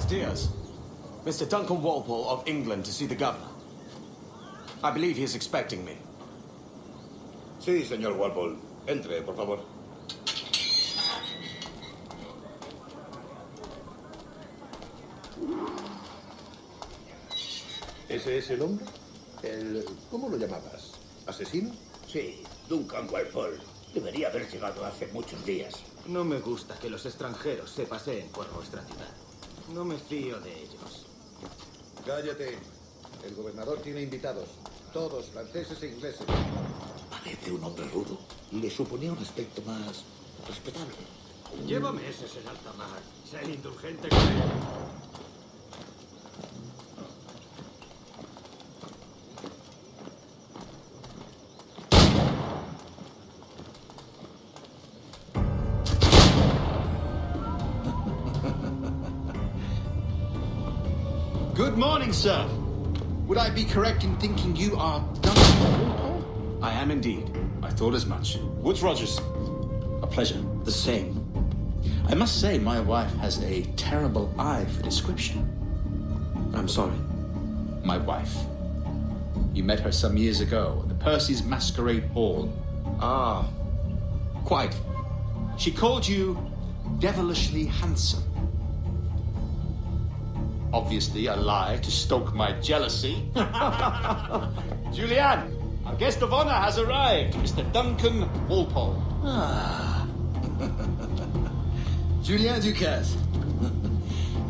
Diaz. Mr. Duncan Walpole of England to see the governor. I believe he is expecting me. Sí, señor Walpole. Entre, por favor. ¿Ese es el hombre? ¿Cómo lo llamabas? ¿Asesino? Sí, Duncan Walpole. Debería haber llegado hace muchos días. No me gusta que los extranjeros se paseen por nuestra ciudad. No me fío de ellos. Cállate. El gobernador tiene invitados. Todos franceses e ingleses. Parece un hombre rudo. Le suponía un aspecto más respetable. Lleva meses en alta mar. Sé indulgente con él. Good morning, sir. Would I be correct in thinking you are Duncan Walpole? I am indeed. I thought as much. Woods Rogers. A pleasure. The same. I must say my wife has a terrible eye for description. I'm sorry. My wife. You met her some years ago at the Percy's Masquerade Ball. Ah, quite. She called you devilishly handsome. Obviously a lie to stoke my jealousy. Julianne, our guest of honor has arrived, Mr. Duncan Walpole. Ah. Julien Ducasse.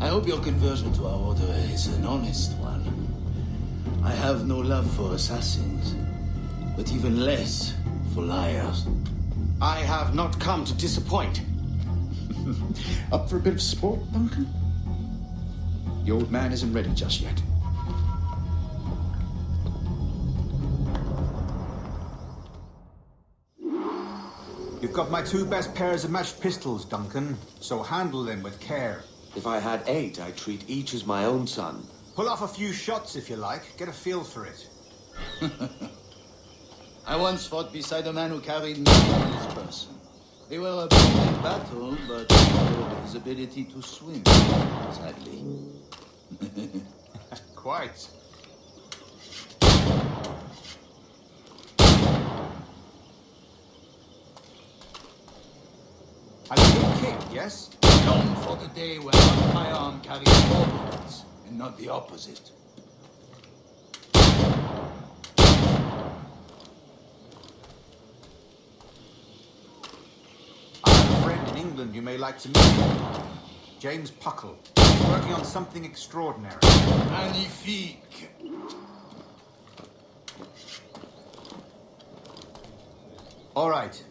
I hope your conversion to our order is an honest one. I have no love for assassins, but even less for liars. I have not come to disappoint. Up for a bit of sport, Duncan? The old man isn't ready just yet. You've got my two best pairs of matched pistols, Duncan, so handle them with care. If I had 8, I'd treat each as my own son. Pull off a few shots if you like. Get a feel for it. I once fought beside a man who carried me on his person. They were a big battle, but his ability to swim, sadly. Quite. A little kick, yes? Long for the day when one firearm carries 4 bullets, and not the opposite. I have a friend in England you may like to meet. James Puckle. He's working on something extraordinary. Magnifique! All right.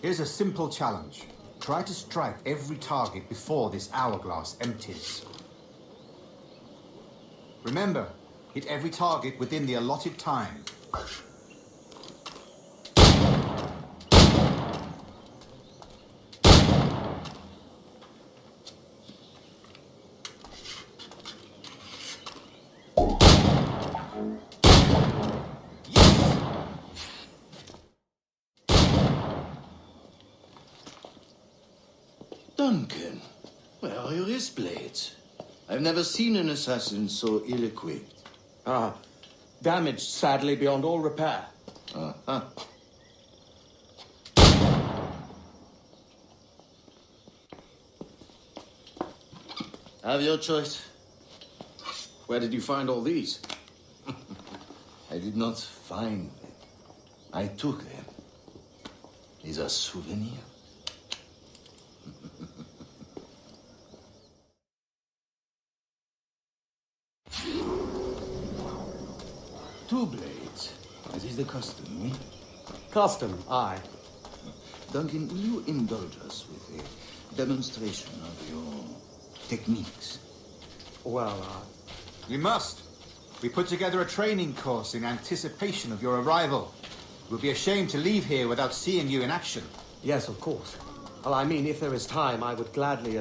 Here's a simple challenge. Try to strike every target before this hourglass empties. Remember, hit every target within the allotted time. Duncan, where are your wrist blades? I've never seen an assassin so ill-equipped. Ah, damaged sadly beyond all repair. Uh-huh. Have your choice. Where did you find all these? I did not find them. I took them. These are souvenirs. Two blades. As is the custom, eh? Custom, aye. Duncan, will you indulge us with a demonstration of your techniques? Well, You must. We put together a training course in anticipation of your arrival. It would be a shame to leave here without seeing you in action. yes, of course. Well, I mean, if there is time, I would gladly,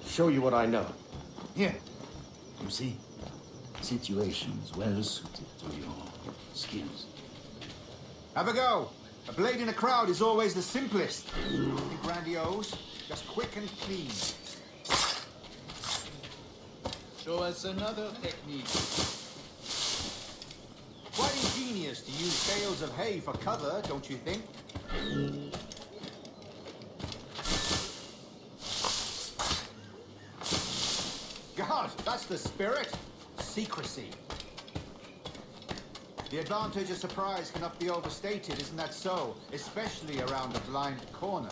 show you what I know. Here. You see? Situations well suited to your skills. Have a go. A blade in a crowd is always the simplest. Nothing grandiose, just quick and clean. show us another technique. Quite ingenious to use bales of hay for cover, don't you think? God, that's the spirit. Secrecy. The advantage of surprise cannot be overstated, isn't that so? Especially around a blind corner.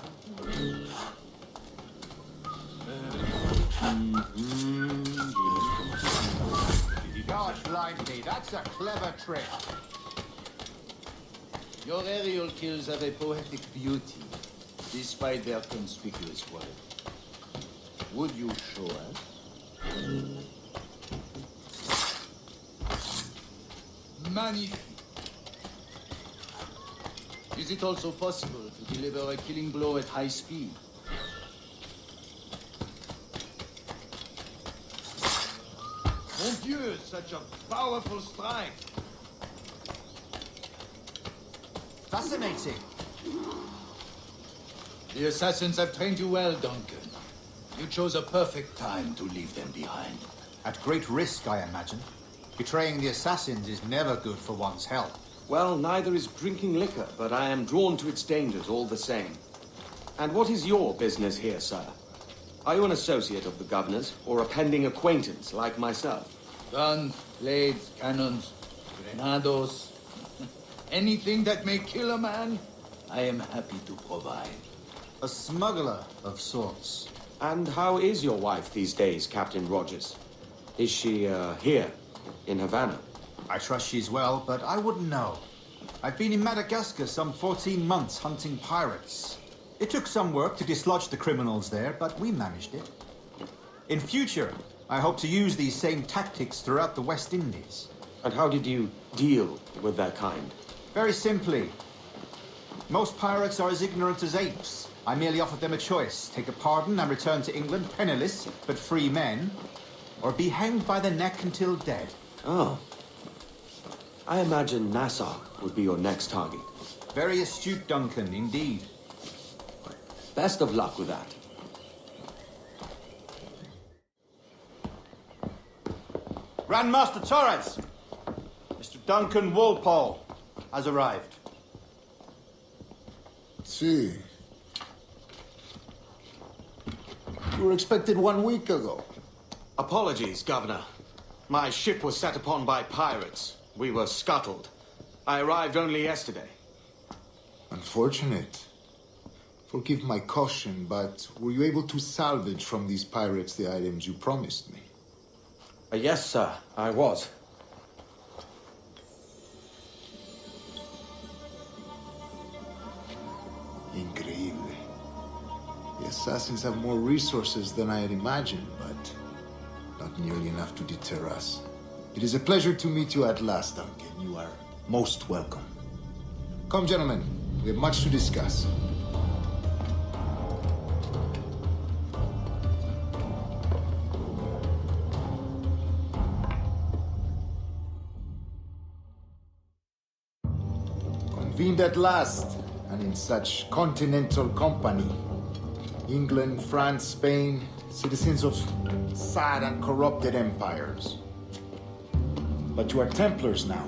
God blind me, that's a clever trick. Your aerial kills have a poetic beauty, despite their conspicuous quality. Would you show us? Magnifique. Is it also possible to deliver a killing blow at high speed? Mon Dieu, such a powerful strike! Fascinating. The assassins have trained you well, Duncan. You chose a perfect time to leave them behind. At great risk, I imagine. Betraying the assassins is never good for one's health. Well, neither is drinking liquor, but I am drawn to its dangers all the same. And what is your business here, sir? Are you an associate of the governor's, or a pending acquaintance like myself? Guns, blades, cannons, grenados. Anything that may kill a man, I am happy to provide. A smuggler of sorts. And how is your wife these days, Captain Rogers? Is she, here, in Havana? I trust she's well, but I wouldn't know. I've been in Madagascar some 14 months hunting pirates. It took some work to dislodge the criminals there, but we managed it. In future, I hope to use these same tactics throughout the West Indies. And how did you deal with their kind? Very simply. Most pirates are as ignorant as apes. I merely offered them a choice. Take a pardon and return to England penniless, but free men, or be hanged by the neck until dead. Oh. I imagine Nassau would be your next target. Very astute, Duncan, indeed. Best of luck with that. Grandmaster Torres! Mr. Duncan Walpole has arrived. See. You were expected 1 week ago. Apologies, Governor. My ship was set upon by pirates. We were scuttled. I arrived only yesterday. Unfortunate. Forgive my caution, but were you able to salvage from these pirates the items you promised me? Yes, sir, I was. Increíble. The assassins have more resources than I had imagined, but not nearly enough to deter us. It is a pleasure to meet you at last, Duncan. You are most welcome. Come, gentlemen. We have much to discuss. Convened at last, and in such continental company. England, France, Spain, citizens of sad and corrupted empires. But you are Templars now,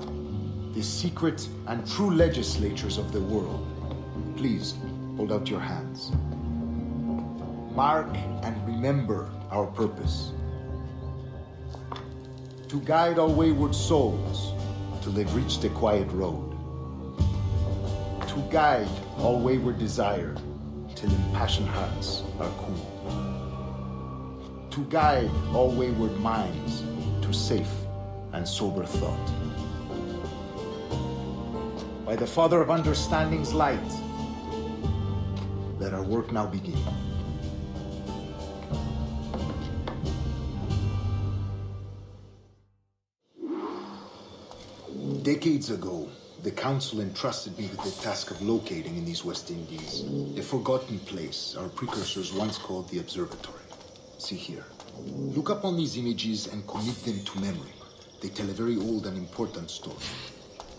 the secret and true legislators of the world. Please, hold out your hands. Mark and remember our purpose. To guide all wayward souls till they've reached the quiet road. To guide all wayward desire till impassioned hearts are cool. To guide all wayward minds to safe and sober thought. By the Father of Understanding's light, let our work now begin. Decades ago, the Council entrusted me with the task of locating in these West Indies a forgotten place our precursors once called the Observatory. See here. Look up on these images and commit them to memory. They tell a very old and important story.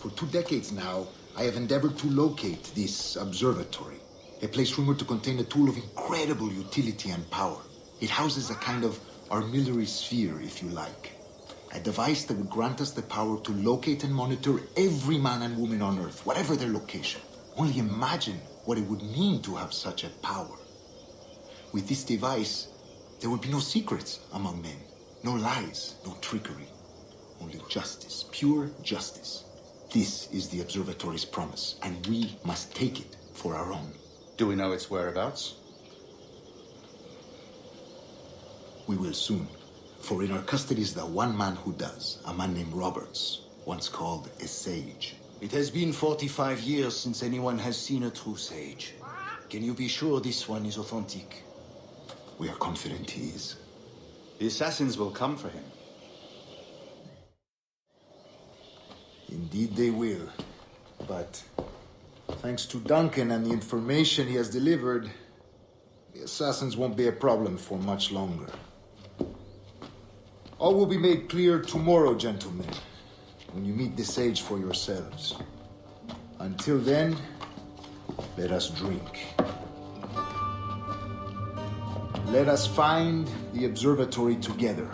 For 2 decades now, I have endeavored to locate this observatory, a place rumored to contain a tool of incredible utility and power. It houses a kind of Our military sphere, if you like. A device that would grant us the power to locate and monitor every man and woman on Earth, whatever their location. Only imagine what it would mean to have such a power. With this device, there would be no secrets among men. No lies, no trickery. Only justice, pure justice. This is the Observatory's promise, and we must take it for our own. Do we know its whereabouts? We will soon. For in our custody is the one man who does, a man named Roberts, once called a sage. It has been 45 years since anyone has seen a true sage. Can you be sure this one is authentic? We are confident he is. The assassins will come for him. Indeed they will. But thanks to Duncan and the information he has delivered, the assassins won't be a problem for much longer. All will be made clear tomorrow, gentlemen, when you meet the sage for yourselves. Until then, let us drink. Let us find the observatory together.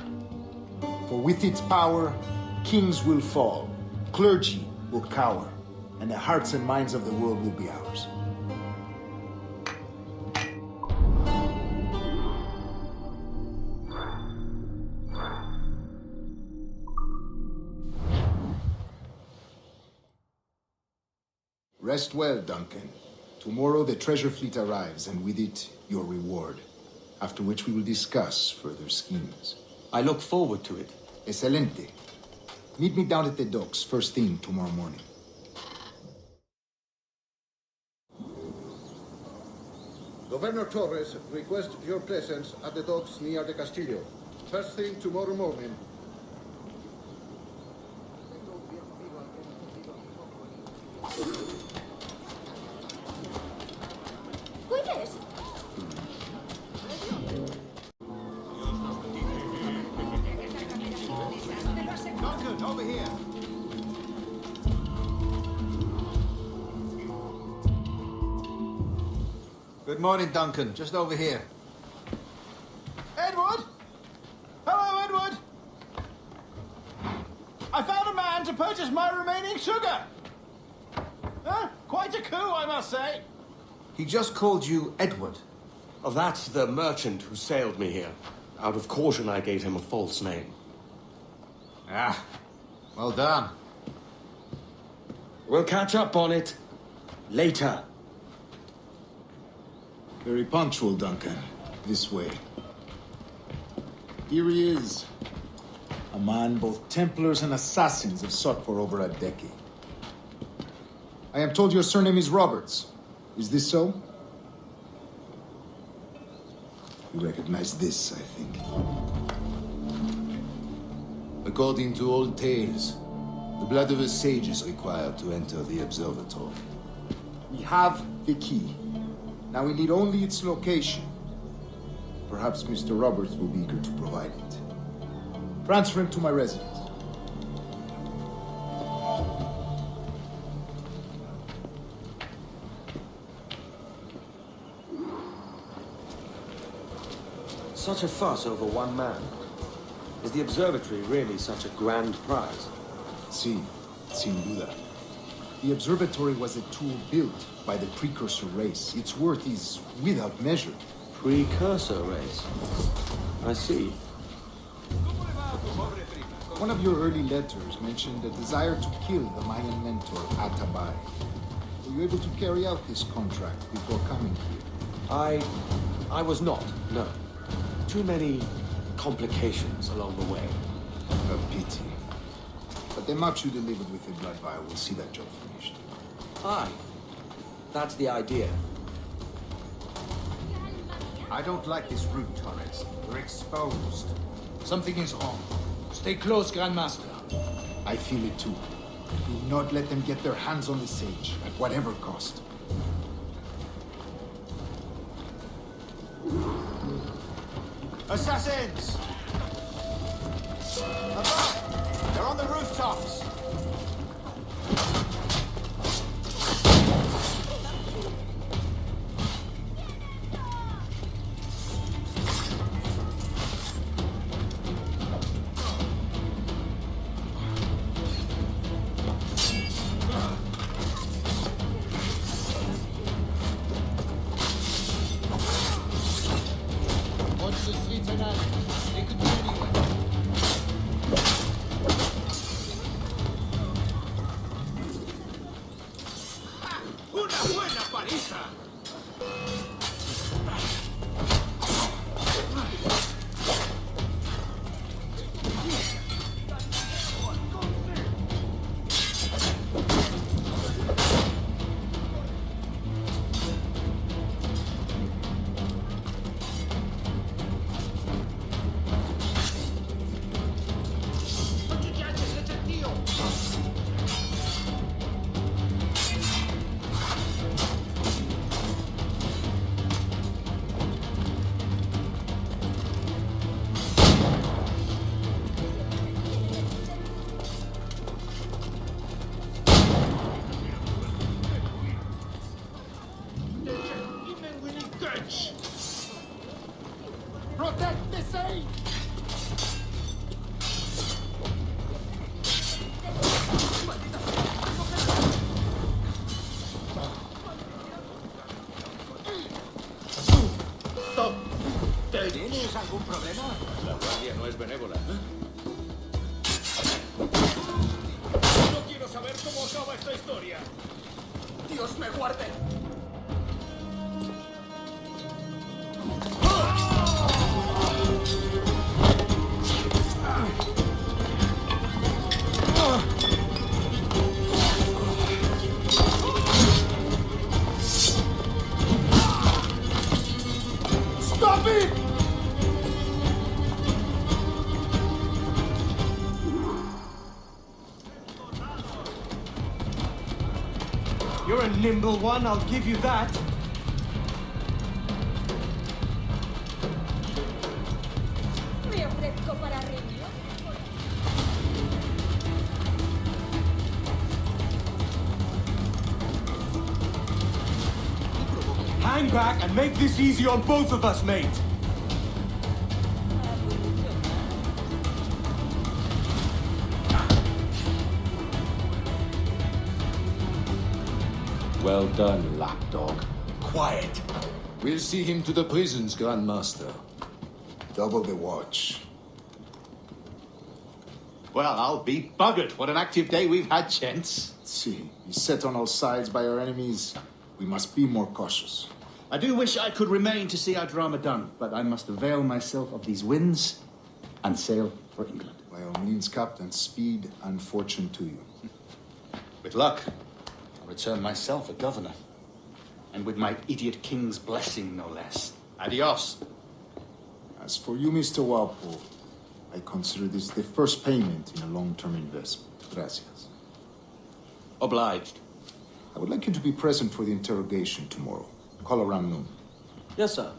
For with its power, kings will fall, clergy will cower, and the hearts and minds of the world will be ours. Rest well, Duncan. Tomorrow the treasure fleet arrives, and with it, your reward. After which we will discuss further schemes. I look forward to it. Excelente. Meet me down at the docks first thing tomorrow morning. Governor Torres requests your presence at the docks near the Castillo. First thing tomorrow morning. ¿Puedes? Duncan, over here. Good morning, Duncan. Just over here. Edward? Hello, Edward. I found a man to purchase my remaining sugar. Quite a coup, I must say. He just called you Edward. Oh, that's the merchant who sailed me here. Out of caution, I gave him a false name. Ah, well done. We'll catch up on it later. Very punctual, Duncan. This way. Here he is. A man both Templars and assassins have sought for over a decade. I am told your surname is Roberts. Is this so? You recognize this, I think. According to old tales, the blood of a sage is required to enter the observatory. We have the key. Now we need only its location. Perhaps Mr. Roberts will be eager to provide it. Transfer him to my residence. Such a fuss over one man. Is the observatory really such a grand prize? Sí, sin duda. The observatory was a tool built by the precursor race. Its worth is without measure. Precursor race. I see. One of your early letters mentioned a desire to kill the Mayan mentor, Atabay. Were you able to carry out this contract before coming here? I was not, no. Too many complications along the way. A pity. But the map you delivered with the blood vial will see that job finished. Aye. That's the idea. I don't like this route, Torres. We're exposed. Something is wrong. Stay close, Grandmaster. I feel it too. Do not let them get their hands on the sage, at whatever cost. Assassins! Above! They're on the rooftops! Lieutenant. It could be anywhere. ¡Una buena paliza! Protect the safe! ¿Tienes algún problema? La guardia no es benévola. No quiero saber cómo acaba esta historia. ¡Dios me guarde! Stop it! You're a nimble one, I'll give you that. Me ofrezco para reunión. Hang back and make this easy on both of us, mate. Well done, lapdog. Quiet. We'll see him to the prisons, Grandmaster. Double the watch. Well, I'll be buggered. What an active day we've had, gents. See, he's set on all sides by our enemies. We must be more cautious. I do wish I could remain to see our drama done, but I must avail myself of these winds and sail for England. By all means, Captain, speed and fortune to you. With luck, I'll return myself a governor. And with my idiot king's blessing, no less. Adios. As for you, Mr. Walpole, I consider this the first payment in a long-term investment. Gracias. Obliged. I would like you to be present for the interrogation tomorrow. Call around noon. Yes, sir.